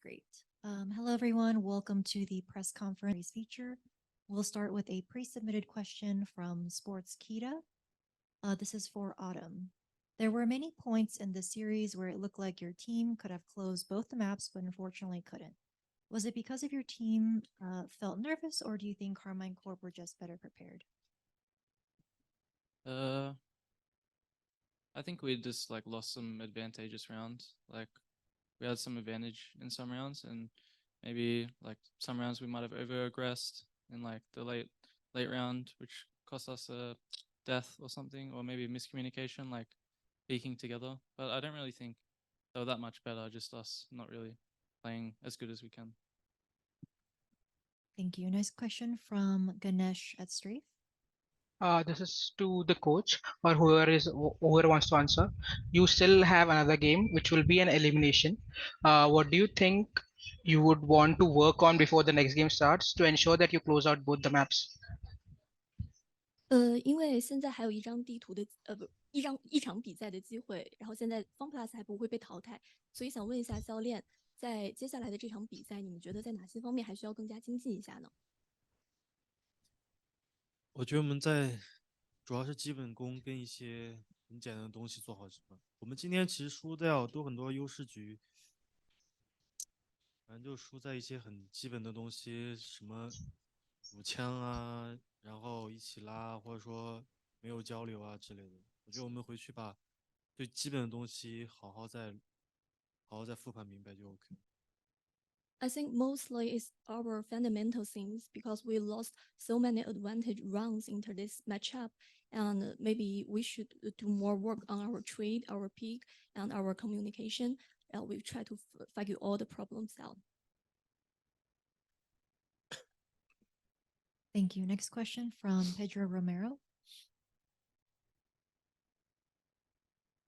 Great. Hello, everyone. Welcome to the press conference feature. We'll start with a pre-submitted question from Sports Kita. This is for Autumn. There were many points in the series where it looked like your team could have closed both the maps, but unfortunately couldn't. Was it because of your team felt nervous, or do you think Karmine Corp were just better prepared? I think we just lost some advantageous rounds. We had some advantage in some rounds, and maybe some rounds we might have over-aggressed in the late round, which cost us a death or something, or maybe miscommunication, peaking together. But I don't really think they were that much better, just us not really playing as good as we can. Thank you. Next question from Ganesh at Strafe. This is to the coach or whoever wants to answer. You still have another game, which will be an elimination. What do you think you would want to work on before the next game starts to ensure that you close out both the maps? 因为现在还有一张地图的一场比赛的机会，然后现在 FunPlus 还不会被淘汰，所以想问一下教练，在接下来的这场比赛，你们觉得在哪些方面还需要更加精进一下呢？我觉得我们在主要是基本功跟一些很简单的东西做好就行了。我们今天其实输掉都很多优势局，反正就输在一些很基本的东西，什么补枪啊，然后一起拉，或者说没有交流啊之类的。我觉得我们回去把最基本的东西好好再复盘明白就 OK。I think mostly it's our fundamental things because we lost so many advantage rounds into this matchup, and maybe we should do more work on our trade, our pick, and our communication. And we try to figure all the problems out. Thank you. Next question from Pedro Romero.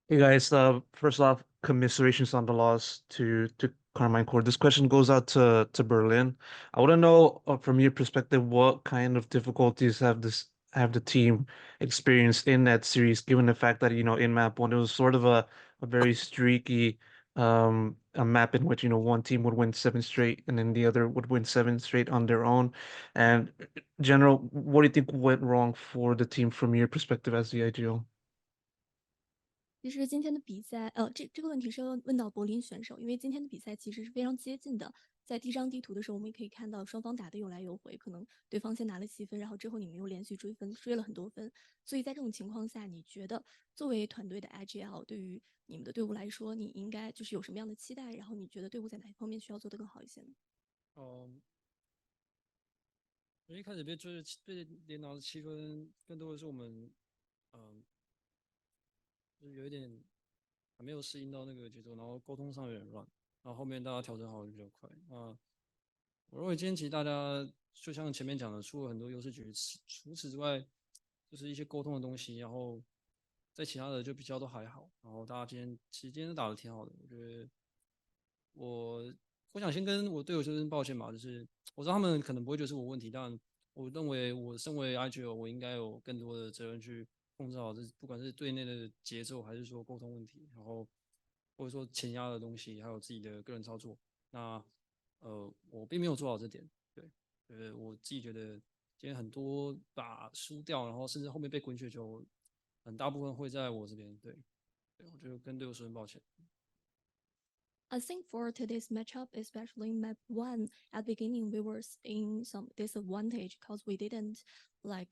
Hey guys, first off, commiserations on the loss to Karmine Corp. This question goes out to Berlin. I want to know from your perspective, what kind of difficulties have the team experienced in that series, given the fact that in map one it was sort of a very streaky a map in which one team would win 7 straight and then the other would win 7 straight on their own. And general, what do you think went wrong for the team from your perspective as the IGL? 其实今天的比赛，这个问题是要问到柏林选手，因为今天的比赛其实是非常接近的。在第一张地图的时候，我们也可以看到双方打的有来有回，可能对方先拿了7分，然后之后你们又连续追分，追了很多分。所以在这种情况下，你觉得作为团队的 IGL， 对于你们的队伍来说，你应该就是有什么样的期待？然后你觉得队伍在哪一方面需要做得更好一些呢？我一开始被连拿了7分，更多的是我们就有一点还没有适应到那个节奏，然后沟通上有点乱，然后后面大家调整好就比较快。我认为今天其实大家就像前面讲的，出了很多优势局，除此之外就是一些沟通的东西，然后在其他的就比较都还好。然后大家今天都打得挺好的，我觉得我想先跟我队友说声抱歉吧，就是我知道他们可能不会觉得是我问题，但我认为我身为 IGL， 我应该有更多的责任去控制好这不管是队内的节奏，还是说沟通问题，然后或者说前压的东西，还有自己的个人操作。那我并没有做好这点，对，我自己觉得今天很多把输掉，然后甚至后面被滚雪球，很大部分会在我这边，对，我就跟队友说声抱歉。I think for today's matchup, especially map 1, at the beginning we were in some disadvantage because we didn't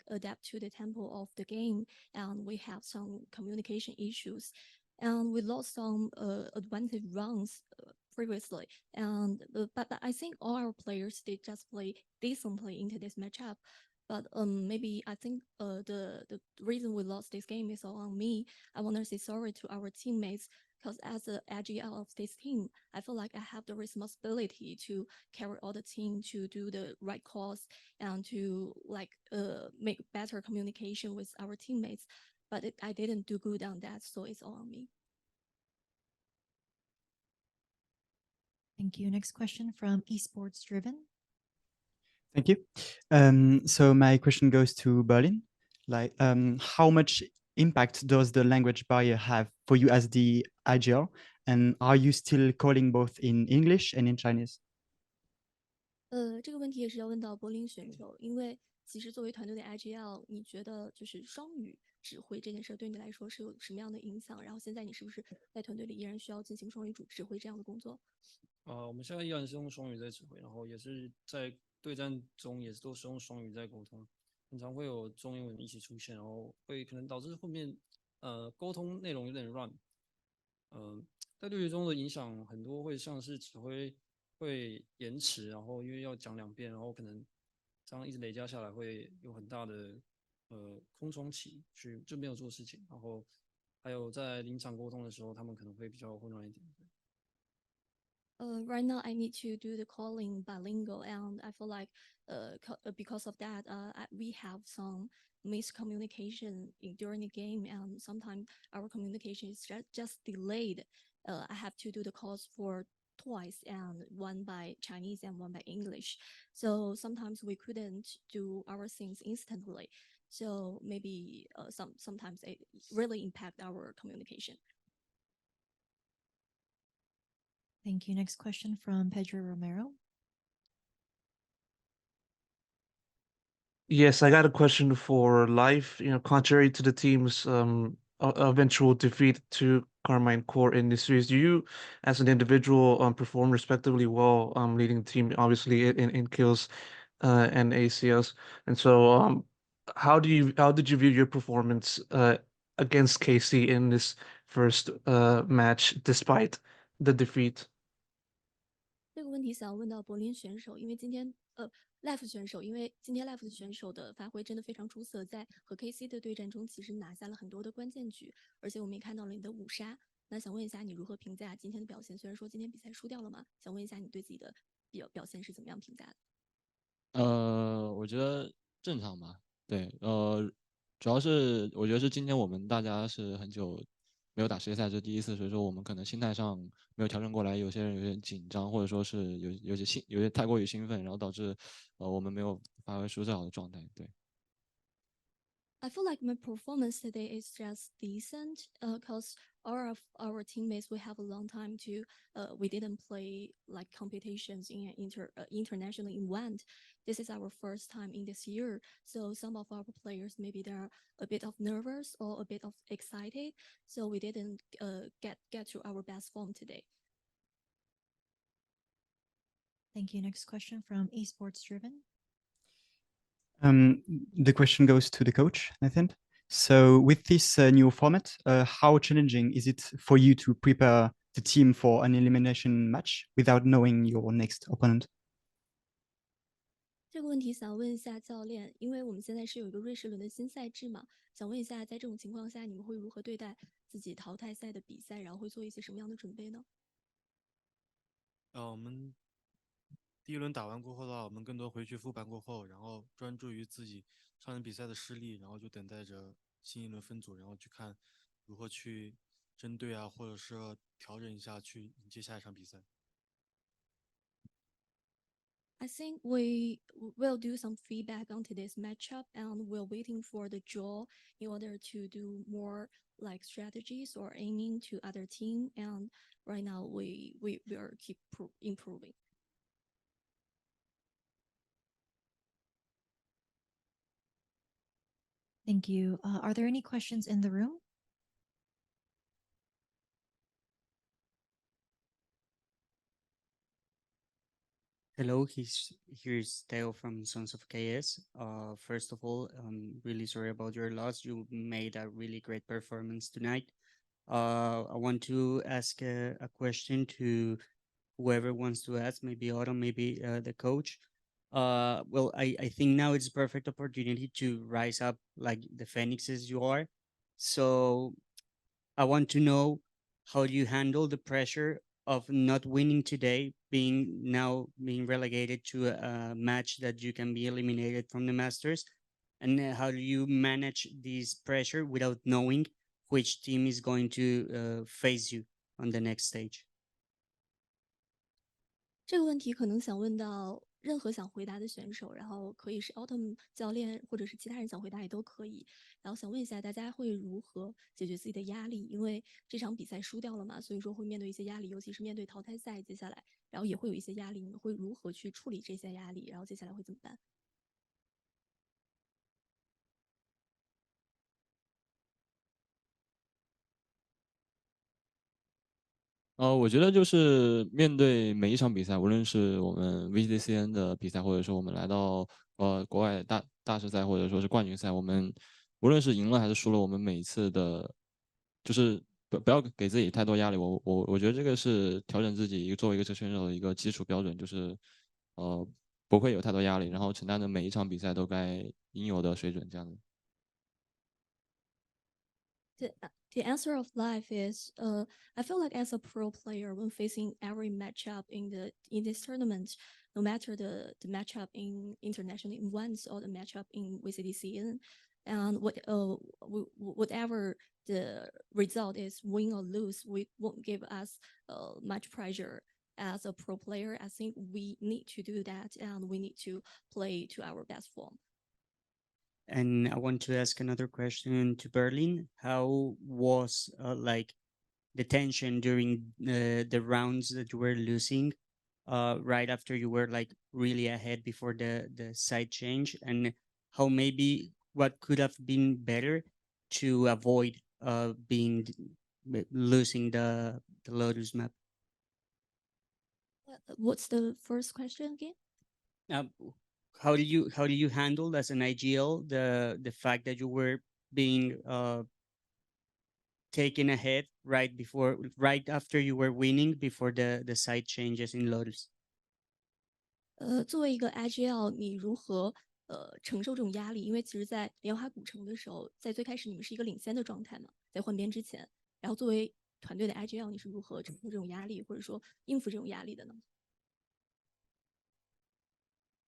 adapt to the tempo of the game, and we have some communication issues, and we lost some advantage rounds previously. And but I think all our players did just play decently into this matchup. But maybe I think the reason we lost this game is all on me. I want to say sorry to our teammates because as the IGL of this team, I feel like I have the responsibility to carry all the team to do the right calls and to make better communication with our teammates. But I didn't do good on that, so it's all on me. Thank you. Next question from Esports Driven. Thank you. So my question goes to Berlin. How much impact does the language barrier have for you as the IGL? And are you still calling both in English and in Chinese? 这个问题也是要问到柏林选手，因为其实作为团队的 IGL，你觉得就是双语指挥这件事对你来说是有什么样的影响？然后现在你是不是在团队里依然需要进行双语指挥这样的工作？我们现在依然是用双语在指挥，然后也是在对战中也是都是用双语在沟通，很常会有中英文一起出现，然后会可能导致后面沟通内容有点乱。在对决中的影响很多会像是指挥会延迟，然后因为要讲2遍，然后可能这样一直累加下来会有很大的空窗期，就没有做事情，然后还有在临场沟通的时候，他们可能会比较混乱一点。Right now I need to do the calling bilingual, and I feel like because of that, we have some miscommunication during the game, and sometimes our communication is just delayed. I have to do the calls for twice, and one by Chinese and one by English. So sometimes we couldn't do our things instantly. So maybe sometimes it really impact our communication. Thank you. Next question from Pedro Romero. Yes, I got a question for Life. Contrary to the team's eventual defeat to Karmine Corp in this series, do you, as an individual, perform respectively well, leading the team, obviously in kills and ACS? And so, how did you view your performance against KC in this first match, despite the defeat? 这个问题想要问到柏林选手，因为今天Life 选手，因为今天 Life 的选手的发挥真的非常出色，在和 KC 的对战中，其实拿下了很多的关键局，而且我们也看到了你的5杀。那想问一下，你如何评价今天的表现？虽然说今天比赛输掉了嘛，想问一下你对自己的表现是怎么样评价的？我觉得正常吧。对，主要是我觉得是今天我们大家是很久没有打世界赛，这是第一次，所以说我们可能心态上没有调整过来，有些人有点紧张，或者说是有些太过于兴奋，然后导致我们没有发挥出最好的状态。对。I feel like my performance today is just decent because all of our teammates, we have a long time to, we didn't play like competitions in an international event. This is our first time in this year. So some of our players, maybe they're a bit of nervous or a bit of excited. So we didn't get to our best form today. Thank you. Next question from Esports Driven. The question goes to the coach, I think. So with this new format, how challenging is it for you to prepare the team for an elimination match without knowing your next opponent? 这个问题想问一下教练，因为我们现在是有一个瑞士轮的新赛制嘛，想问一下，在这种情况下，你们会如何对待自己淘汰赛的比赛，然后会做一些什么样的准备呢？我们第一轮打完过后的话，我们更多回去复盘过后，然后专注于自己上场比赛的失利，然后就等待着新一轮分组，然后去看如何去针对啊，或者是调整一下去迎接下一场比赛。I think we will do some feedback on today's matchup, and we're waiting for the draw in order to do more like strategies or aiming to other team. And right now we are keep improving. Thank you. Are there any questions in the room? Hello, here's Theo from Sons of KS. First of all, I'm really sorry about your loss. You made a really great performance tonight. I want to ask a question to whoever wants to ask, maybe Autumn, maybe the coach. Well, I think now it's a perfect opportunity to rise up like the Phoenixes you are. So I want to know, how do you handle the pressure of not winning today, being relegated to a match that you can be eliminated from the Masters? And how do you manage this pressure without knowing which team is going to face you on the next stage? 这个问题可能想问到任何想回答的选手，然后可以是 Autumn 教练或者是其他人想回答也都可以。然后想问一下大家会如何解决自己的压力？因为这场比赛输掉了嘛，所以说会面对一些压力，尤其是面对淘汰赛接下来，然后也会有一些压力，你们会如何去处理这些压力？然后接下来会怎么办？我觉得就是面对每一场比赛，无论是我们 VCTCN 的比赛，或者说我们来到国外大师赛，或者说是冠军赛，我们无论是赢了还是输了，我们每一次的，就是不要给自己太多压力。我觉得这个是调整自己作为一个职业选手的一个基础标准，就是不会有太多压力，然后承担着每一场比赛都该应有的水准这样子。The answer of life is I feel like as a pro player when facing every matchup in this tournament, no matter the matchup in international events or the matchup in VCTCN, and whatever the result is, win or lose, we won't give us much pressure as a pro player. I think we need to do that and we need to play to our best form. And I want to ask another question to Berlin. How was like the tension during the rounds that you were losing, right after you were like really ahead before the side change, and how maybe what could have been better to avoid being losing the Lotus map? What's the first question again? How do you handle as an IGL the fact that you were being taken ahead right after you were winning before the side changes in Lotus? 作为一个 IGL，你如何承受这种压力？因为其实，在莲花古城的时候，在最开始你们是一个领先的状态嘛，在换边之前，然后作为团队的 IGL，你是如何承受这种压力，或者说应付这种压力的呢？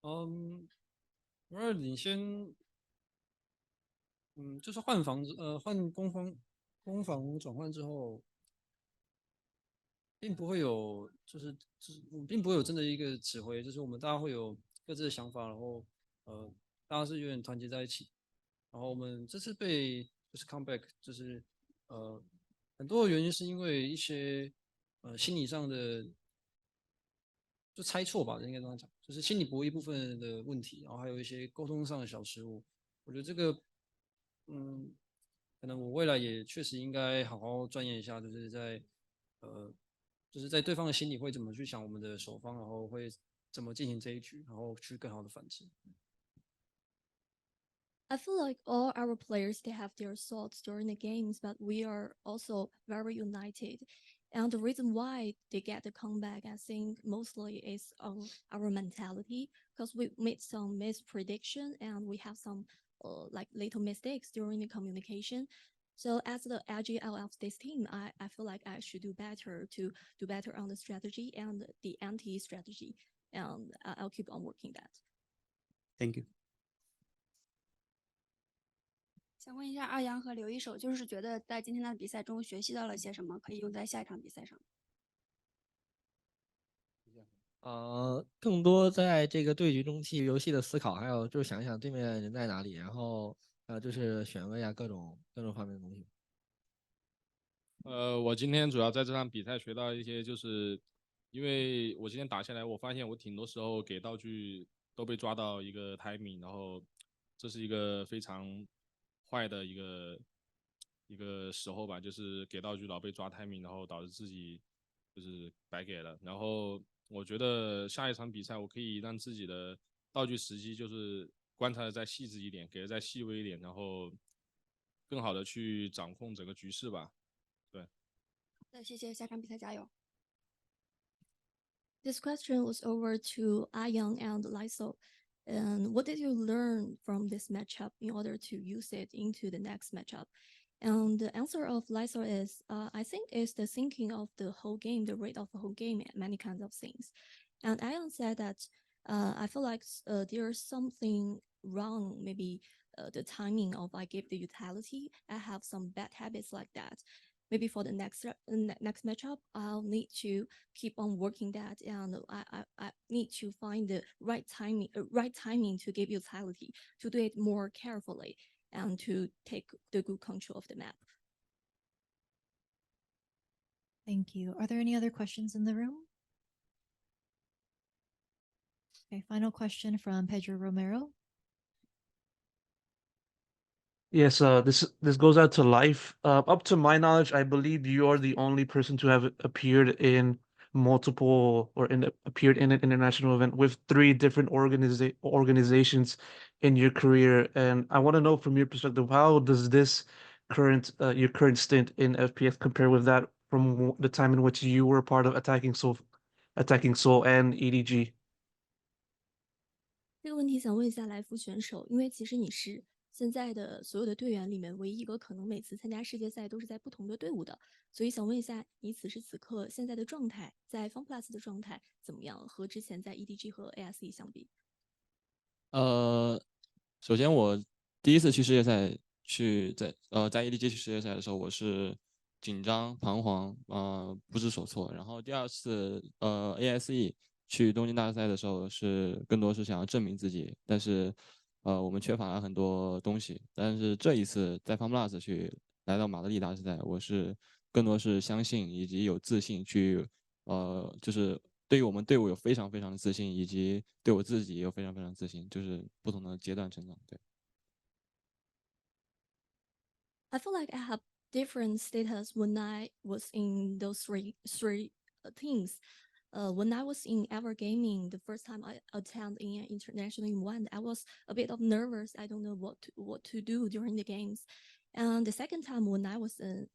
我要领先，就是换攻防转换之后，并不会有，并不会有真的一个指挥，就是我们大家会有各自的想法，然后大家是有点团结在一起。然后我们这次被就是 comeback，就是很多的原因是因为一些心理上的就猜错吧，应该这样讲，就是心理博弈部分的问题，然后还有一些沟通上的小失误。我觉得这个，可能我未来也确实应该好好钻研一下，就是在对方的心里会怎么去想我们的守方，然后会怎么进行这一局，然后去更好的反制。I feel like all our players they have their thoughts during the games, but we are also very united. And the reason why they get the comeback, I think, mostly is on our mentality because we made some misprediction and we have some like little mistakes during the communication. So as the IGL of this team, I feel like I should do better on the strategy and the anti-strategy, and I'll keep on working that. Thank you. 想问一下二阳和刘一手，就是觉得在今天的比赛中学习到了些什么，可以用在下一场比赛上？更多在这个对局中替游戏的思考，还有就是想一想对面人在哪里，然后就是选位啊，各种方面的东西。我今天主要在这场比赛学到一些，就是因为我今天打下来，我发现我挺多时候给道具都被抓到一个 timing， 然后这是一个非常坏的一个时候吧，就是给道具老被抓 timing， 然后导致自己就是白给了。然后我觉得下一场比赛我可以让自己的道具时机就是观察的再细致一点，给的再细微一点，然后更好的去掌控整个局势吧。对。那谢谢，下场比赛加油。This question was over to Ayang and Lysol. And what did you learn from this matchup in order to use it into the next matchup? And the answer of Lysol is, I think it's the thinking of the whole game, the rate of the whole game, and many kinds of things. And Ayang said that I feel like there's something wrong, maybe the timing of I give the utility. I have some bad habits like that. maybe for the next next matchup, I'll need to keep on working that, and I need to find the right timing to give utility, to do it more carefully, and to take the good control of the map. Thank you. Are there any other questions in the room? Okay, final question from Pedro Romero. Yes, this goes out to Life. Up to my knowledge, I believe you are the only person to have appeared in appeared in an international event with 3 different organizations in your career. And I want to know from your perspective, how does this your current stint in FPX compare with that from the time in which you were part of Attacking Soul and EDG? 这个问题想问一下来福选手，因为其实你是现在的所有的队员里面唯一一个可能每次参加世界赛都是在不同的队伍的，所以想问一下你此时此刻现在的状态，在 FunPlus 的状态怎么样，和之前在 EDG 和 ASE 相比？首先我第一次去世界赛在 EDG 去世界赛的时候，我是紧张彷徨不知所措。然后第二次ASE 去东京大赛的时候是更多是想要证明自己，但是我们缺乏了很多东西。但是这一次在 FunPlus 去来到马德里大赛，我是更多是相信以及有自信去就是对于我们队伍有非常非常的自信，以及对我自己也有非常非常自信，就是不同的阶段成长。对。I feel like I have different status when I was in those three teams. When I was in Ever Gaming, the first time I attended in an international event, I was a bit of nervous. I don't know what to do during the games. And the second time when I was in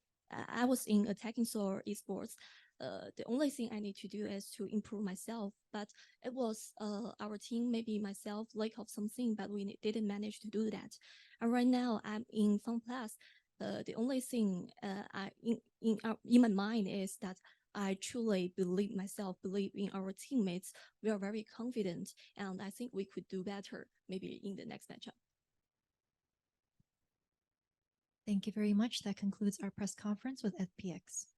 Attacking Soul Esports, the only thing I need to do is to improve myself. But it was our team, maybe myself, lack of something, but we didn't manage to do that. And right now I'm in FunPlus. The only thing in my mind is that I truly believe myself, believe in our teammates. We are very confident, and I think we could do better maybe in the next matchup. Thank you very much. That concludes our press conference with FPX.